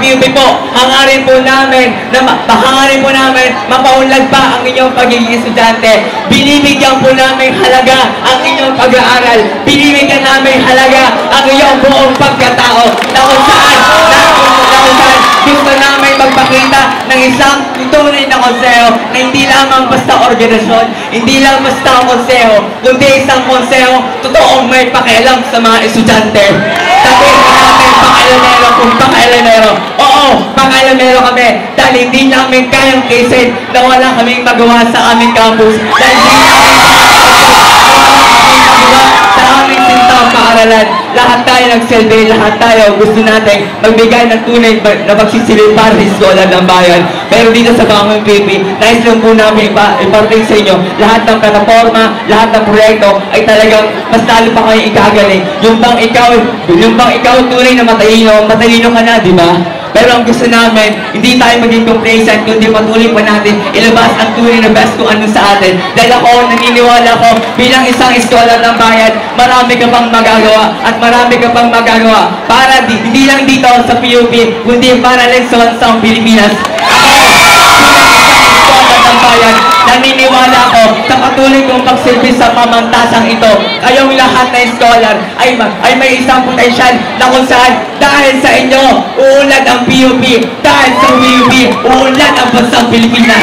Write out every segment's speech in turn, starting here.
PUP po, hangarin po namin na mapaunlad pa ang inyong pagiging estudyante. Binibigyan po namin halaga ang inyong pag-aaral. Binibigyan namin halaga ang iyong buong pagkatao na kung saan gusto namin magpakita ng isang tunay na konseho na hindi lamang basta organisasyon, hindi lang basta konseho, kundi isang konseho totoong may pakialam sa mga estudyante. Sabihin namin pakailanero kung pakailanero. Oo, pakailanero kami dahil hindi namin kayang kisin na wala kaming magawa sa aming campus. Dahil hindi namin sa aming sintang paaralan. Lahat tayo nagsilbi, lahat tayo gusto natin magbigay ng tunay na pagsisilbi para sa Eskola ng Bayan. Pero dito sa Bangon PUP, nais lang po namin iparating sa inyo lahat ng plataforma, lahat ng proyekto ay talagang mas lalo pa kayo ikagaling. Yung bang ikaw tunay na matalino ka na, di ba? Pero ang gusto namin, hindi tayo maging complacent, kundi patuloy pa natin ilabas ang tunay na best kung ano sa atin. Dahil ako, naniniwala ko, bilang isang eskola ng bayan, marami ka pang magagawa at marami ka pang magagawa para hindi lang dito sa PUP, kundi para rin sa bansang Pilipinas. Naniniwala ko sa patuloy kong pagsilbi sa pamantasang ito. Kayong lahat na scholar ay may isang potensyal na kung saan dahil sa inyo, uunlad ang PUP. Dahil sa PUP, uunlad ang bansang Pilipinas.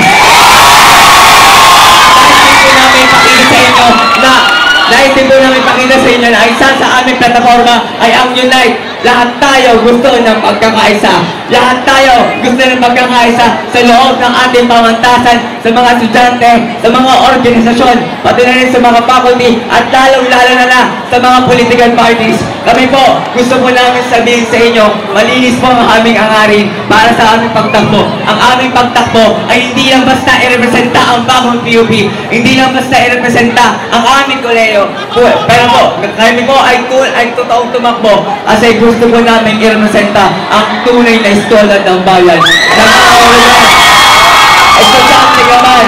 Nais din po namin pakita sa inyo na isa sa aming plataforma ay ang Unite. Lahat tayo gusto ng pagkakaisa. Lahat tayo gusto ng pagkakaisa sa loob ng ating pamantasan, sa mga estudyante, sa mga organisasyon, pati na rin sa mga faculty, at lalong-lalo na sa mga political parties. Kami po, gusto po namin sabihin sa inyo, malinis po ang aming hangarin para sa aming pagtakbo. Ang aming pagtakbo ay hindi lang basta i-representa ang Bangon PUP, hindi lang basta i-representa ang aming koleyo. Pero po, kami po ay totoong tumakbo kasi gusto po namin i-representa ang tunay na eskola ng bayan. Estudyante ka man,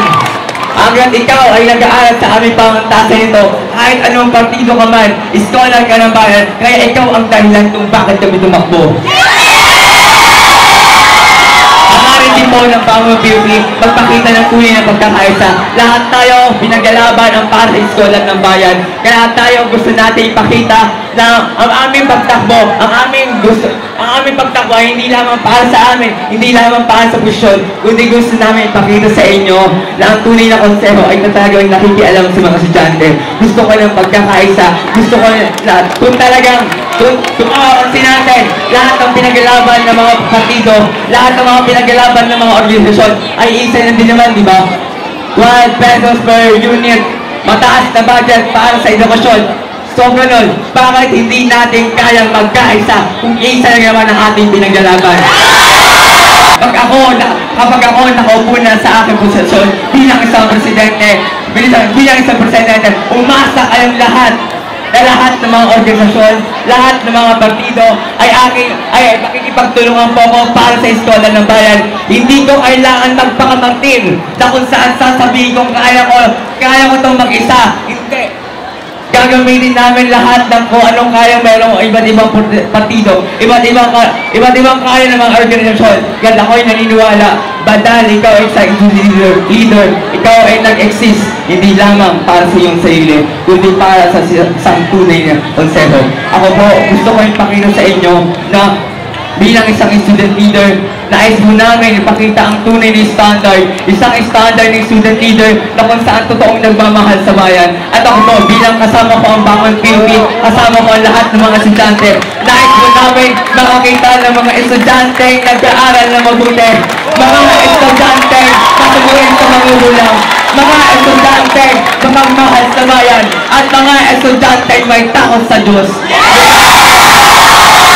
hanggat ikaw ay nag-aaral sa aming pamantasan ito, kahit anong partido ka man, eskola ka ng bayan, kaya ikaw ang dahilan kung bakit kami tumakbo. Hangarin din po ng Bangon PUP, magpakita ng tunay na pagkakaisa. Lahat tayo pinaglalaban ang para sa eskola ng bayan. Kaya tayo gusto natin ipakita na ang aming pagtakbo, ang aming pagtakbo ay hindi lamang para sa amin, hindi lamang para sa posisyon, kundi gusto namin ipakita sa inyo na ang tunay na konseho ay talagang nakikialam sa mga estudyante. Gusto ko ng pagkakaisa, gusto ko na kung awakansin natin, lahat ng pinaglalaban ng mga partido, lahat ng mga pinaglalaban ng mga organisasyon ay isa na din naman, di ba? 1 pesos per unit, mataas na budget para sa edukasyon. So ganun, bakit hindi natin kayang magkaisa kung isa na naman ang ating pinaglalaban? Kapag ako nakaupo na sa aking posisyon bilang isang presidente, umasa kayong lahat ng mga organisasyon, lahat ng mga partido ay makikipagtulungan po ako para sa eskola ng bayan. Hindi ko kailangan magpakamartir na kung saan sasabihin kong kaya ko itong mag-isa. Hindi. Gagamitin namin lahat ng kung anong kaya merong iba't ibang partido, iba't ibang kaya ng mga organisasyon. Kaya ako'y naniniwala, badal ikaw ay isang leader, ikaw ay nag-exist, hindi lamang para sa iyong sarili, kundi para sa isang tunay na konseho. Ako po, gusto ko ipakita sa inyo na bilang isang student leader, nais mo namin ipakita ang tunay na standard, isang standard ng student leader na kung saan totoong nagmamahal sa bayan. At ako po, bilang kasama ko ang Bangon PUP, kasama ko ang lahat ng mga estudyante, nais mo namin makakita ng mga estudyante nag-aaral na mabuti, mga estudyante masubuhin sa magugulang, mga estudyante magmahal sa bayan, at mga estudyante may takot sa Diyos.